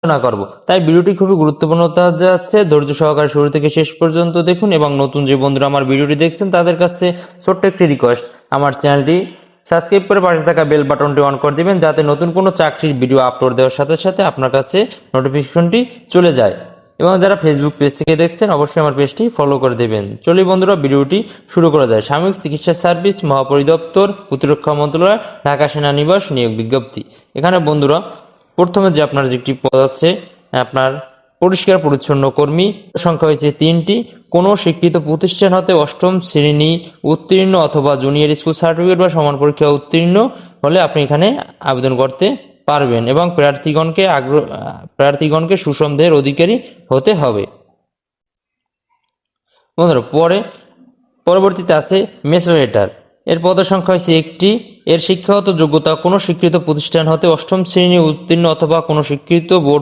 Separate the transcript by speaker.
Speaker 1: আলোচনা করব। তাই ভিডিওটি খুবই গুরুত্বপূর্ণ হতে যাচ্ছে। ধৈর্য সহকারে শুরু থেকে শেষ পর্যন্ত দেখুন এবং নতুন যে বন্ধুরা আমার ভিডিওটি দেখছেন তাদের কাছে ছোট্ট একটি রিকোয়েস্ট, আমার চ্যানেলটি সাবস্ক্রাইব করে পাশে থাকা বেল বাটনটি অন করে দিবেন, যাতে নতুন কোনো চাকরির ভিডিও আপলোড দেওয়ার সাথে সাথে আপনার কাছে নোটিফিকেশনটি চলে যায়। এবং যারা ফেসবুক পেজ থেকে দেখছেন অবশ্যই আমার পেজটি ফলো করে দেবেন। চলি বন্ধুরা, ভিডিওটি শুরু করা যায়। সাময়িক চিকিৎসা সার্ভিস, মহাপরিদপ্তর, প্রতিরক্ষা মন্ত্রণালয়, ঢাকা সেনানিবাস নিয়োগ বিজ্ঞপ্তি। এখানে বন্ধুরা প্রথমে যে আপনার যেটি পদ আছে আপনার পরিষ্কার পরিচ্ছন্ন কর্মী, সংখ্যা হয়েছে 3টি। কোনো শিক্ষিত প্রতিষ্ঠান হতে 8ম শ্রেণী উত্তীর্ণ অথবা জুনিয়র স্কুল সার্টিফিকেট বা সমান পরীক্ষা উত্তীর্ণ হলে আপনি এখানে আবেদন করতে পারবেন এবং প্রার্থীগণকে সুসন্দেহের অধিকারী হতে হবে। বন্ধুরা পরবর্তীতে আছে মেসোরেটার, এর পদের সংখ্যা হয়েছে 1টি। এর শিক্ষাগত যোগ্যতা কোনো স্বীকৃত প্রতিষ্ঠান হতে 8ম শ্রেণী উত্তীর্ণ অথবা কোনো স্বীকৃত বোর্ড